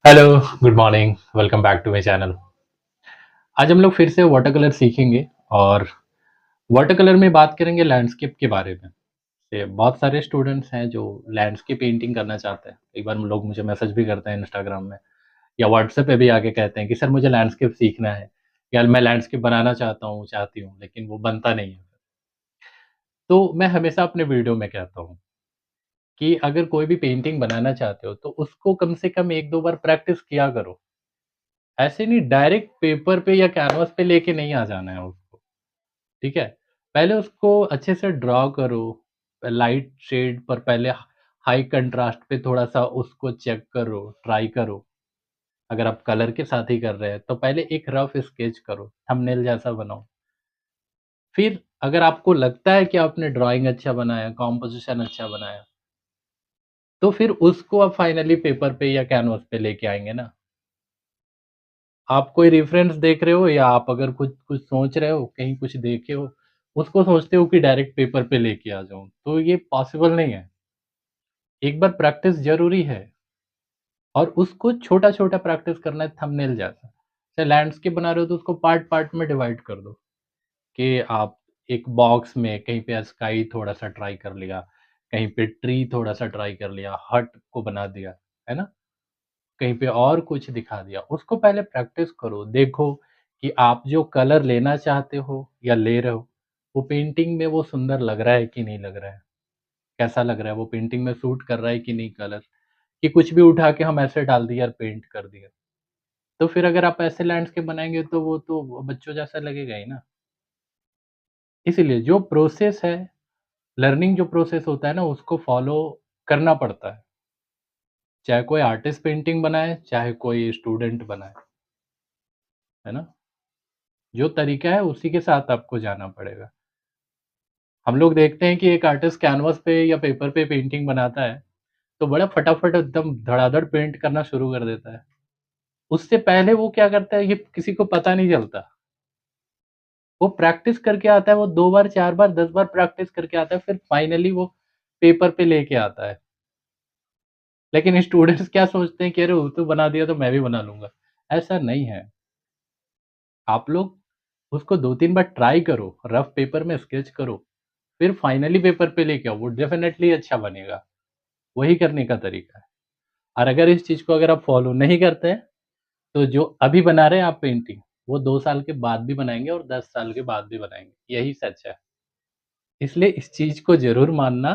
Hello, good morning, welcome back to my channel. आज हम लोग फिर से वाटर कलर सीखेंगे और वाटर कलर में बात करेंगे लैंडस्केप के बारे में। ये बहुत सारे स्टूडेंट्स हैं जो लैंडस्केप पेंटिंग करना चाहते हैं। कई बार लोग मुझे मैसेज भी करते हैं इंस्टाग्राम में या व्हाट्सएप पे भी आके कहते हैं कि सर मुझे लैंडस्केप सीखना है या मैं लैंडस्केप बनाना चाहता हूँ, चाहती हूँ, लेकिन वो बनता नहीं है। तो मैं हमेशा अपने वीडियो में कहता हूँ कि अगर कोई भी पेंटिंग बनाना चाहते हो तो उसको कम से कम 1-2 बार प्रैक्टिस किया करो। ऐसे नहीं डायरेक्ट पेपर पे या कैनवास पे लेके नहीं आ जाना है उसको, ठीक है? पहले उसको अच्छे से ड्रॉ करो, लाइट शेड पर पहले हाई कंट्रास्ट पे थोड़ा-सा उसको चेक करो, ट्राई करो। अगर आप कलर के साथ ही कर रहे हैं, तो पहले एक रफ स्केच करो, थंबनेल जैसा बनाओ। फिर अगर आपको लगता है कि आपने ड्राइंग अच्छा बनाया, कॉम्पोज़िशन अच्छा बनाया, तो फिर उसको आप फाइनली पेपर पे या कैनवास पे लेके आएँगे ना। आप कोई रेफ़रेंस देख रहे हो या आप अगर कुछ कुछ सोच रहे हो, कहीं कुछ देखे हो, उसको सोचते हो कि डायरेक्ट पेपर पे लेके आ जाऊँ, तो ये पॉसिबल नहीं है। एक बार प्रैक्टिस ज़रूरी है और उसको छोटा-छोटा प्रैक्टिस करना है थंबनेल जैसा। जैसे लैंडस्केप बना रहे हो तो उसको पार्ट-पार्ट में डिवाइड कर दो कि आप एक बॉक्स में कहीं पे स्काई थोड़ा-सा ट्राई कर लिया, कहीं पे ट्री थोड़ा-सा ट्राई कर लिया, हट को बना दिया, है ना? कहीं पे और कुछ दिखा दिया, उसको पहले प्रैक्टिस करो, देखो कि आप जो कलर लेना चाहते हो या ले रहे हो, वो पेंटिंग में वो सुंदर लग रहा है कि नहीं लग रहा है? कैसा लग रहा है? वो पेंटिंग में सूट कर रहा है कि नहीं कलर? कि कुछ भी उठा के हम ऐसे डाल दिए और पेंट कर दिया। तो फिर अगर आप ऐसे लैंडस्केप बनाएँगे तो वो तो बच्चों जैसा लगेगा ही ना। इसीलिए जो प्रोसेस है, लर्निंग जो प्रोसेस होता है ना, उसको फ़ॉलो करना पड़ता है। चाहे कोई आर्टिस्ट पेंटिंग बनाए, चाहे कोई स्टूडेंट बनाए, है ना? जो तरीका है उसी के साथ आपको जाना पड़ेगा। हम लोग देखते हैं कि एक आर्टिस्ट कैनवास पे या पेपर पे पेंटिंग बनाता है, तो बड़ा फटाफट एकदम धड़ाधड़ पेंट करना शुरू कर देता है। उससे पहले वो क्या करता है ये किसी को पता नहीं चलता। वो प्रैक्टिस करके आता है, वो 2 बार, 4 बार, 10 बार प्रैक्टिस करके आता है, फिर फाइनली वो पेपर पे लेके आता है। लेकिन स्टूडेंट्स क्या सोचते हैं कि अरे वो तो बना दिया तो मैं भी बना लूँगा। ऐसा नहीं है। आप लोग उसको 2-3 बार ट्राई करो, रफ पेपर में स्केच करो, फिर फाइनली पेपर पे लेके आओ, वो डेफ़िनेटली अच्छा बनेगा। वही करने का तरीका है। और अगर इस चीज़ को अगर आप फ़ॉलो नहीं करते हैं, तो जो अभी बना रहे हैं आप पेंटिंग, वो 2 साल के बाद भी बनाएँगे और 10 साल के बाद भी बनाएँगे, यही सच है। इसलिए इस चीज़ को ज़रूर मानना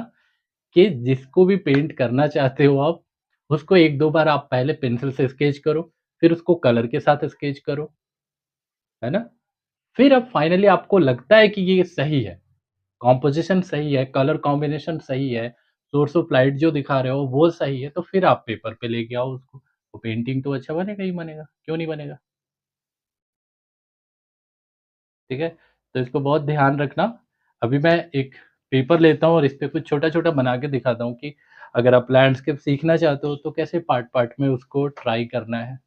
कि जिसको भी पेंट करना चाहते हो आप, उसको 1-2 बार आप पहले पेंसिल से स्केच करो, फिर उसको कलर के साथ स्केच करो, है ना? फिर अब फाइनली आपको लगता है कि ये सही है, कॉम्पोज़िशन सही है, कलर कॉम्बिनेशन सही है, सोर्स ऑफ लाइट जो दिखा रहे हो वो सही है, तो फिर आप पेपर पे लेके आओ उसको। वो पेंटिंग तो अच्छा बनेगा ही बनेगा, क्यों नहीं बनेगा? ठीक है? तो इसको बहुत ध्यान रखना। अभी मैं एक पेपर लेता हूँ और इस पे कुछ छोटा-छोटा बना के दिखाता हूँ कि अगर आप लैंडस्केप सीखना चाहते हो तो कैसे पार्ट-पार्ट में उसको ट्राई करना है,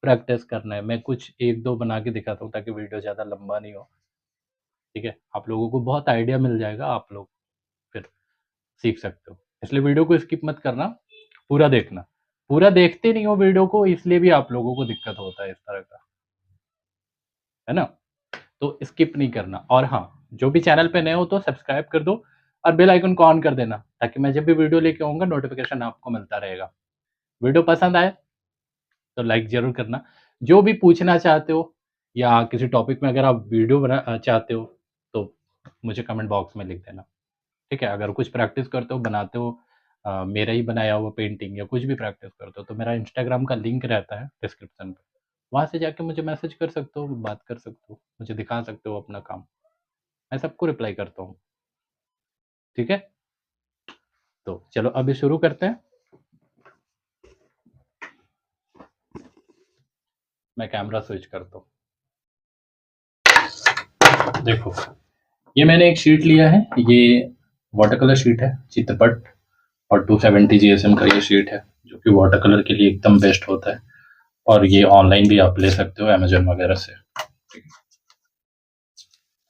प्रैक्टिस करना है। मैं कुछ 1-2 बना के दिखाता हूँ ताकि वीडियो ज़्यादा लंबा नहीं हो, ठीक है? आप लोगों को बहुत आइडिया मिल जाएगा, आप लोग फिर सीख सकते हो। इसलिए वीडियो को स्किप मत करना, पूरा देखना। पूरा देखते नहीं हो वीडियो को इसलिए भी आप लोगों को दिक्कत होता है इस तरह का, है ना? तो स्किप नहीं करना और हाँ, जो भी चैनल पे नए हो तो सब्सक्राइब कर दो और बेल आइकन को ऑन कर देना ताकि मैं जब भी वीडियो लेके आऊँगा नोटिफ़िकेशन आपको मिलता रहेगा। वीडियो पसंद आए तो लाइक ज़रूर करना। जो भी पूछना चाहते हो या किसी टॉपिक में अगर आप वीडियो चाहते हो तो मुझे कमेंट बॉक्स में लिख देना, ठीक है? अगर कुछ प्रैक्टिस करते हो, बनाते हो मेरा ही बनाया हुआ पेंटिंग या कुछ भी प्रैक्टिस करते हो तो मेरा इंस्टाग्राम का लिंक रहता है डिस्क्रिप्शन पे। वहाँ से जाके मुझे मैसेज कर सकते हो, बात कर सकते हो, मुझे दिखा सकते हो अपना काम। मैं सबको रिप्लाई करता हूँ, ठीक है? तो चलो अभी शुरू करते हैं। मैं कैमरा स्विच करता हूँ। देखो, ये मैंने एक शीट लिया है, ये वाटर कलर शीट है, चित्रपट और 270 जीएसएम का ये शीट है, जो कि वाटर कलर के लिए एकदम बेस्ट होता है और ये ऑनलाइन भी आप ले सकते हो अमेज़न वगैरह से।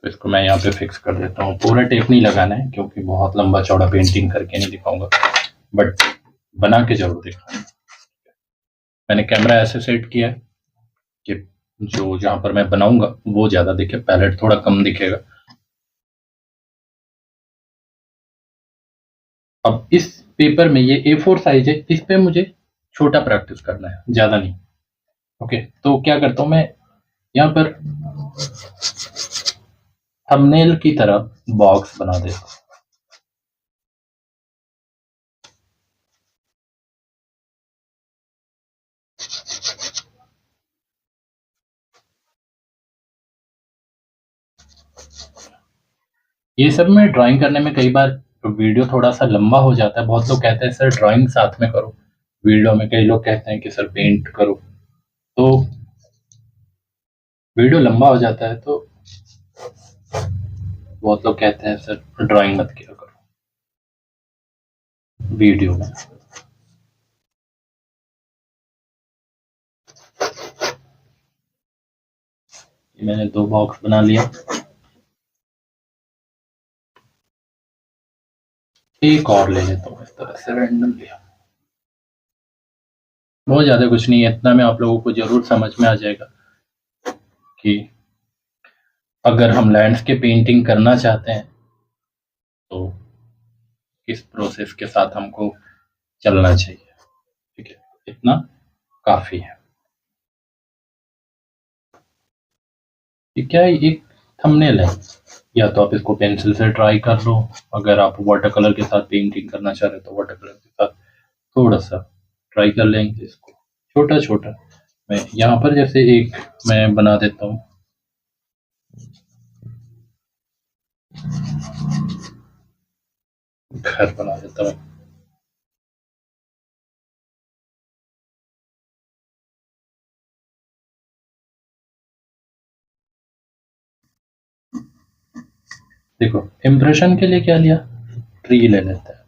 तो इसको मैं यहाँ पे फिक्स कर देता हूँ। पूरा टेप नहीं लगाना है क्योंकि बहुत लंबा चौड़ा पेंटिंग करके नहीं दिखाऊँगा, बट बना के ज़रूर दिखाऊँगा। मैंने कैमरा ऐसे सेट किया है कि जो जहाँ पर मैं बनाऊंगा वो ज़्यादा दिखे, पैलेट थोड़ा कम दिखेगा। अब इस पेपर में ये A4 साइज है, इस पे मुझे छोटा प्रैक्टिस करना है, ज़्यादा नहीं। ओके, तो क्या करता हूँ मैं यहाँ पर थंबनेल की तरह बॉक्स बना देता हूँ। ये सब में ड्राइंग करने में कई बार वीडियो थोड़ा सा लंबा हो जाता है। बहुत लोग कहते हैं सर ड्राइंग साथ में करो, वीडियो में कई लोग कहते हैं कि सर पेंट करो, तो वीडियो लंबा हो जाता है। तो बहुत लोग कहते हैं सर ड्राइंग मत किया करो वीडियो में। मैंने 2 बॉक्स बना लिया। एक और ले लेता हूँ, इस तरह से रैंडम लिया। बहुत ज़्यादा कुछ नहीं है, इतना में आप लोगों को ज़रूर समझ में आ जाएगा कि अगर हम लैंडस्केप पेंटिंग करना चाहते हैं तो किस प्रोसेस के साथ हमको चलना चाहिए। ठीक है, इतना काफ़ी है। ये क्या है, एक थंबनेल है। या तो आप इसको पेंसिल से ट्राई कर लो, अगर आप वाटर कलर के साथ पेंटिंग करना चाह रहे हो तो वाटर कलर के साथ थोड़ा सा ट्राई कर लेंगे इसको छोटा छोटा। मैं यहाँ पर जैसे एक मैं बना देता हूँ। घर बना देता हूँ। देखो इम्प्रेशन के लिए क्या लिया, ट्री ले लेते हैं।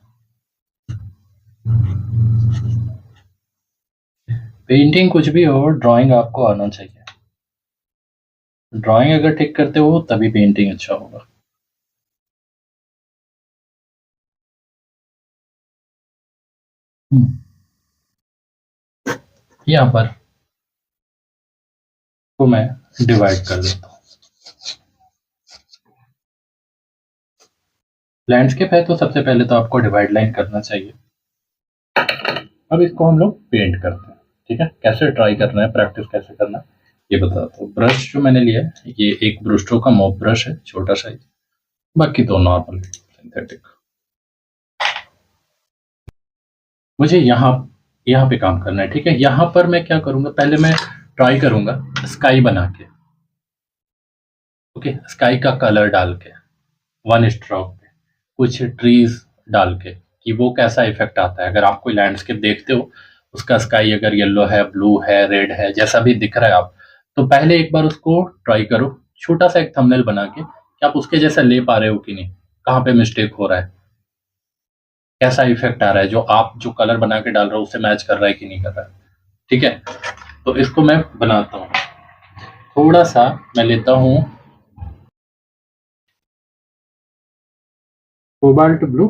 पेंटिंग कुछ भी हो, ड्राइंग आपको आना चाहिए। ड्राइंग अगर ठीक करते हो तभी पेंटिंग अच्छा होगा। यहाँ पर को मैं डिवाइड कर देता हूँ। लैंडस्केप है तो सबसे पहले तो आपको डिवाइड लाइन करना चाहिए। अब इसको हम लोग पेंट करते हैं। ठीक है, कैसे ट्राई करना है, प्रैक्टिस कैसे करना है ये बताता हूँ। ब्रश जो मैंने लिया है ये एक ब्रूस्टो का मॉप ब्रश है, छोटा साइज। बाकी तो नॉर्मल सिंथेटिक। मुझे यहाँ यहाँ पे काम करना है। ठीक है, यहाँ पर मैं क्या करूँगा, पहले मैं ट्राई करूँगा स्काई बना के। ओके, स्काई का कलर डाल के वन स्ट्रोक पे कुछ ट्रीज डाल के कि वो कैसा इफेक्ट आता है। अगर आप कोई लैंडस्केप देखते हो, उसका स्काई अगर येलो है, ब्लू है, रेड है, जैसा भी दिख रहा है आप, तो पहले एक बार उसको ट्राई करो छोटा सा एक थंबनेल बना के कि आप उसके जैसा ले पा रहे हो कि नहीं, कहाँ पे मिस्टेक हो रहा है, कैसा इफेक्ट आ रहा है, जो आप जो कलर बना के डाल रहे हो उससे मैच कर रहा है कि नहीं कर रहा है। ठीक है, तो इसको मैं बनाता हूँ। थोड़ा सा मैं लेता हूँ कोबाल्ट ब्लू,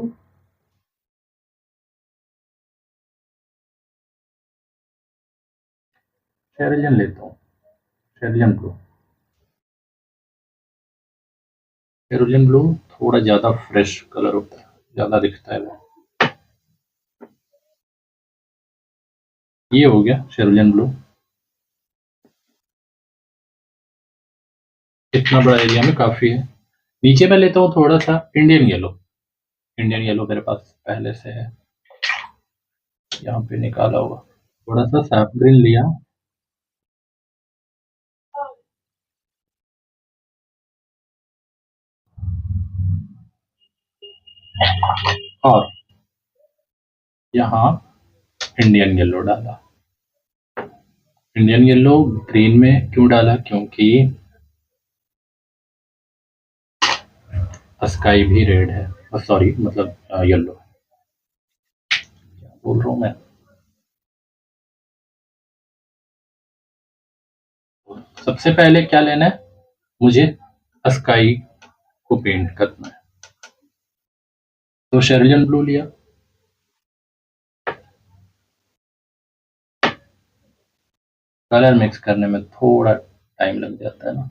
शेरिलियन लेता हूँ, शेरिलियन ब्लू। शेरिलियन ब्लू थोड़ा ज़्यादा फ्रेश कलर होता है, ज़्यादा दिखता है वो। ये हो गया शेरिलियन ब्लू। इतना बड़ा एरिया में काफ़ी है। नीचे मैं लेता हूँ थोड़ा सा इंडियन येलो। इंडियन येलो मेरे पास पहले से है, यहाँ पे निकाला हुआ। थोड़ा सा सैप ग्रीन लिया और यहाँ इंडियन येलो डाला। इंडियन येलो ग्रीन में क्यों डाला, क्योंकि स्काई भी रेड है, सॉरी मतलब येलो। क्या बोल रहा हूँ मैं। सबसे पहले क्या लेना है, मुझे स्काई को पेंट करना है। तो शेरिलियन ब्लू लिया, कलर मिक्स करने में थोड़ा टाइम लग जाता है ना।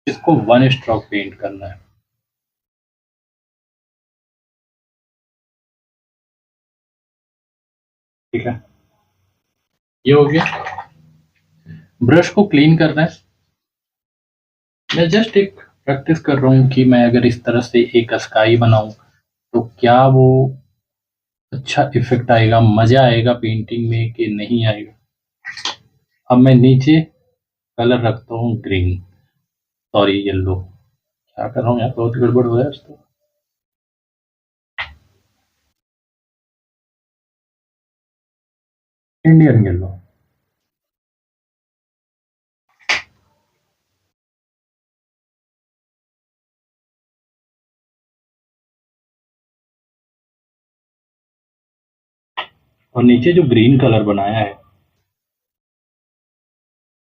इसको वन स्ट्रोक पेंट करना है। ठीक है, ये हो गया। ब्रश को क्लीन करना है। मैं जस्ट एक प्रैक्टिस कर रहा हूँ कि मैं अगर इस तरह से एक स्काई बनाऊं तो क्या वो अच्छा इफेक्ट आएगा, मजा आएगा पेंटिंग में कि नहीं आएगा। अब मैं नीचे कलर रखता हूँ ग्रीन, सॉरी येलो। क्या कर रहा हूँ यार, बहुत गड़बड़ हो रहा है इसको। Indian yellow. और नीचे जो ग्रीन कलर बनाया है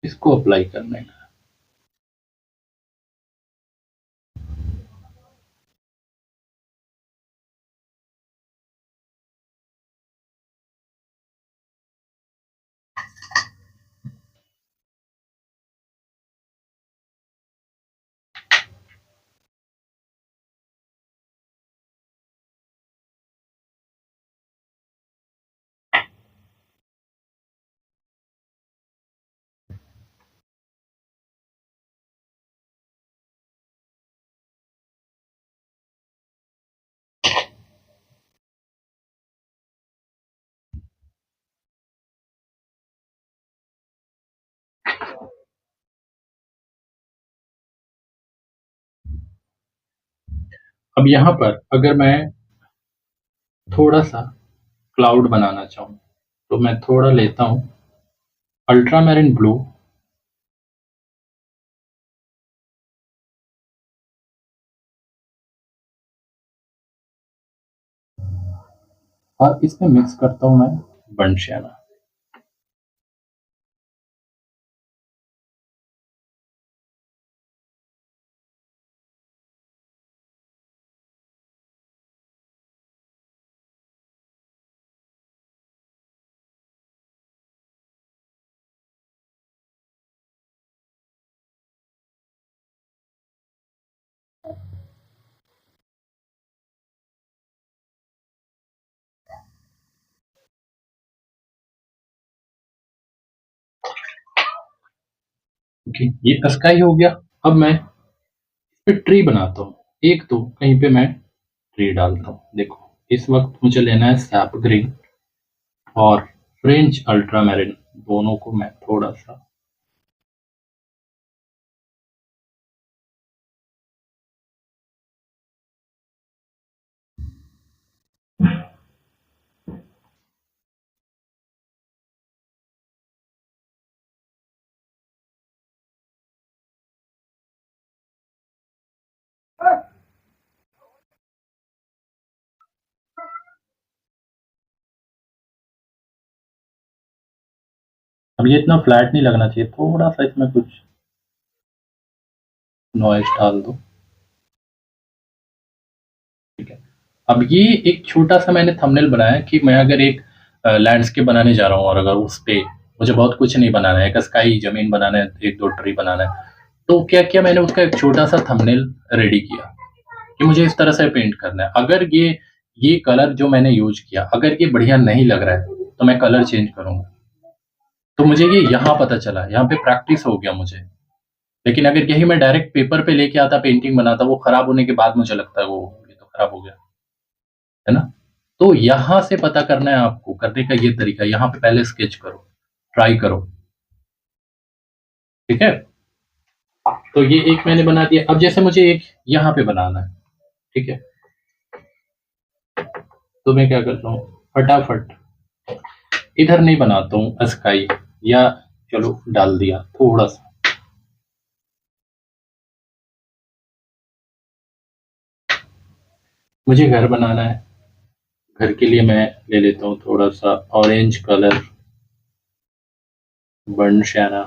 इसको अप्लाई करना है। अब यहाँ पर अगर मैं थोड़ा सा क्लाउड बनाना चाहूँ तो मैं थोड़ा लेता हूँ अल्ट्रा मैरिन ब्लू, और इसमें मिक्स करता हूँ मैं बर्nt सियाना। ओके, ये स्काई हो गया। अब मैं पे ट्री बनाता हूँ। एक तो कहीं पे मैं ट्री डालता हूँ। देखो, इस वक्त मुझे लेना है सैप ग्रीन और फ्रेंच अल्ट्रा मैरिन, दोनों को मैं थोड़ा सा अब ये इतना फ्लैट नहीं लगना चाहिए, थोड़ा सा इसमें कुछ नॉइस डाल दो। ठीक है। अब ये एक छोटा सा मैंने थंबनेल बनाया कि मैं अगर एक लैंडस्केप बनाने जा रहा हूँ और अगर उस पे मुझे बहुत कुछ नहीं बनाना है, एक स्काई जमीन बनाना है, एक दो ट्री बनाना है, तो क्या किया मैंने, उसका एक छोटा सा थंबनेल रेडी किया कि मुझे इस तरह से पेंट करना है। अगर ये कलर जो मैंने यूज किया अगर ये बढ़िया नहीं लग रहा है तो मैं कलर चेंज करूंगा। तो मुझे ये यहाँ पता चला, यहाँ पे प्रैक्टिस हो गया मुझे। लेकिन अगर यही मैं डायरेक्ट पेपर पे लेके आता पेंटिंग बनाता, वो खराब होने के बाद मुझे लगता है वो ये तो खराब हो गया, है ना। तो यहाँ से पता करना है आपको, करने का ये तरीका, यहाँ पे पहले स्केच करो, ट्राई करो। ठीक है, तो ये एक मैंने बना दिया। अब जैसे मुझे एक यहाँ पे बनाना है, ठीक है, तो मैं क्या करता हूँ, फटाफट इधर नहीं बनाता हूँ स्काई, या चलो डाल दिया थोड़ा सा। मुझे घर बनाना है, घर के लिए मैं ले लेता हूँ थोड़ा सा ऑरेंज कलर, बर्न शैना।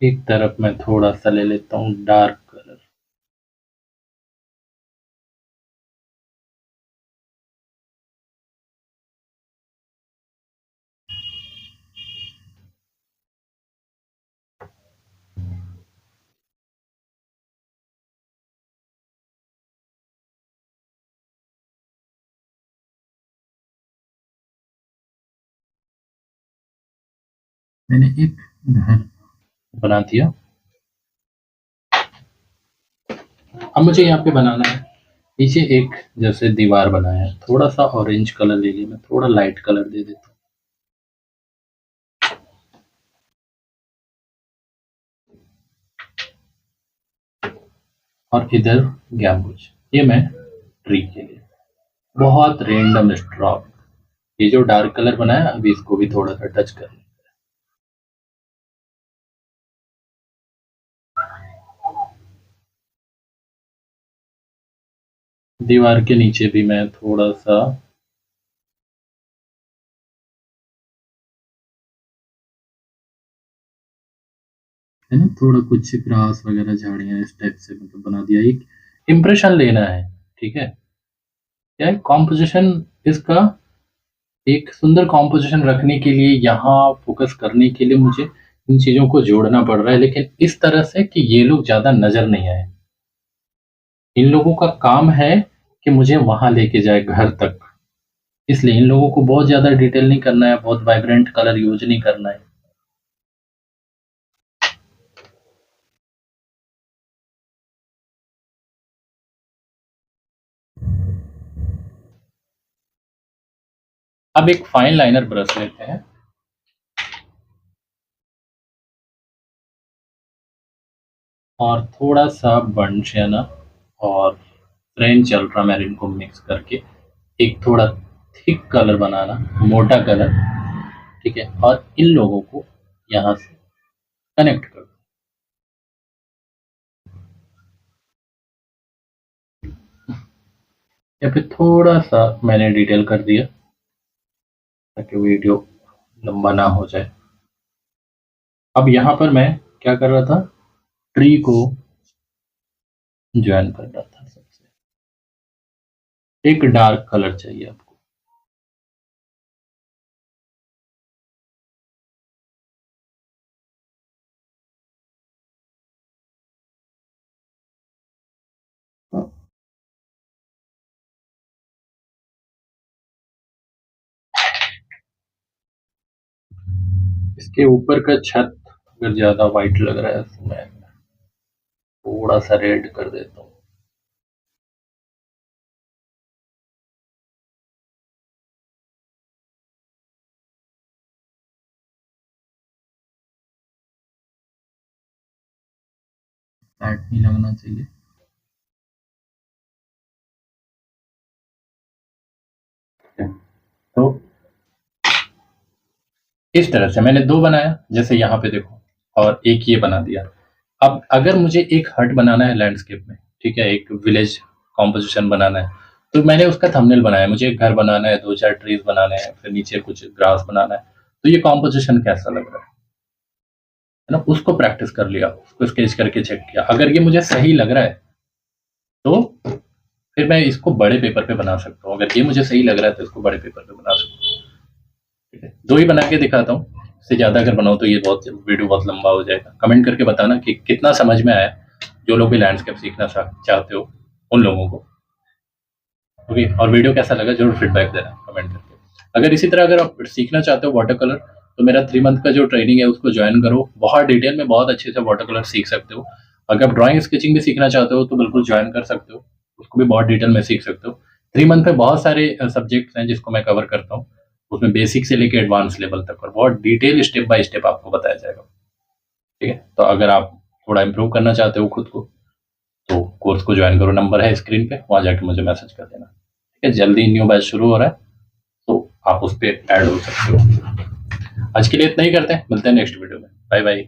एक तरफ मैं थोड़ा-सा ले लेता हूँ डार्क कलर। मैंने एक घर बना दिया। अब मुझे यहाँ पे बनाना है नीचे एक जैसे दीवार बनाया है, थोड़ा-सा ऑरेंज कलर ले लिया, मैं थोड़ा लाइट कलर दे देता हूँ। और इधर गैम्बूज, ये मैं ट्री के लिए बहुत रेंडम स्ट्रोक। ये जो डार्क कलर बनाया अभी इसको भी थोड़ा सा टच कर लें। दीवार के नीचे भी मैं थोड़ा सा है ना, थोड़ा कुछ ग्रास वगैरह झाड़ियां इस टाइप से मतलब बना दिया। एक इम्प्रेशन लेना है, ठीक है। क्या है कॉम्पोजिशन इसका, एक सुंदर कॉम्पोजिशन रखने के लिए यहाँ फोकस करने के लिए मुझे इन चीजों को जोड़ना पड़ रहा है, लेकिन इस तरह से कि ये लोग ज्यादा नजर नहीं आए। इन लोगों का काम है कि मुझे वहां लेके जाए घर तक, इसलिए इन लोगों को बहुत ज्यादा डिटेल नहीं करना है, बहुत वाइब्रेंट कलर यूज नहीं करना है। अब एक फाइन लाइनर ब्रश लेते हैं और थोड़ा सा बर्न सियाना और फ्रेंच अल्ट्रामैरिन को मिक्स करके एक थोड़ा थिक कलर बनाना, मोटा कलर, ठीक है। और इन लोगों को यहाँ से कनेक्ट कर दो। या फिर थोड़ा सा मैंने डिटेल कर दिया ताकि वीडियो लंबा ना हो जाए। अब यहाँ पर मैं क्या कर रहा था, ट्री को ज्वाइन कर रहा था। सबसे एक डार्क कलर चाहिए आपको। इसके ऊपर का छत अगर ज्यादा वाइट लग रहा है तो मैं थोड़ा सा रेड कर देता हूँ। लाइट नहीं लगना चाहिए। तो इस तरह से मैंने दो बनाया, जैसे यहाँ पे देखो, और एक ये बना दिया। अब अगर मुझे एक हट बनाना है लैंडस्केप में, ठीक है, एक विलेज कॉम्पोजिशन बनाना है, तो मैंने उसका थंबनेल बनाया। मुझे एक घर बनाना है, दो चार ट्रीज बनाने हैं, फिर नीचे कुछ ग्रास बनाना है, तो ये कॉम्पोजिशन कैसा लग रहा है ना, उसको प्रैक्टिस कर लिया, उसको स्केच करके चेक किया। अगर ये मुझे सही लग रहा है तो फिर मैं इसको बड़े पेपर पे बना सकता हूँ। अगर ये मुझे सही लग रहा है तो इसको बड़े पेपर पे बना सकता हूँ, ठीक है। दो ही बना के दिखाता हूँ, इससे ज्यादा अगर बनाओ तो ये बहुत वीडियो बहुत लंबा हो जाएगा। कमेंट करके बताना कि कितना समझ में आया, जो लोग भी लैंडस्केप सीखना चाहते हो उन लोगों को। ओके, और वीडियो कैसा लगा जरूर फीडबैक देना कमेंट करके। अगर इसी तरह अगर आप सीखना चाहते हो वाटर कलर, तो मेरा 3 मंथ का जो ट्रेनिंग है उसको ज्वाइन करो। बहुत डिटेल में बहुत अच्छे से वाटर कलर सीख सकते हो। अगर आप ड्राइंग स्केचिंग भी सीखना चाहते हो तो बिल्कुल ज्वाइन कर सकते हो, उसको भी बहुत डिटेल में सीख सकते हो। 3 मंथ में बहुत सारे सब्जेक्ट्स हैं जिसको मैं कवर करता हूँ, उसमें बेसिक से लेकर एडवांस लेवल तक, और बहुत डिटेल स्टेप बाय स्टेप आपको बताया जाएगा, ठीक है। तो अगर आप थोड़ा इंप्रूव करना चाहते हो खुद को, तो कोर्स को ज्वाइन करो, नंबर है स्क्रीन पे, वहां जाके मुझे मैसेज कर देना, ठीक है। जल्दी न्यू बैच शुरू हो रहा है, तो आप उस पर ऐड हो सकते हो। आज के लिए इतना ही करते हैं, मिलते हैं नेक्स्ट वीडियो में। Bye bye.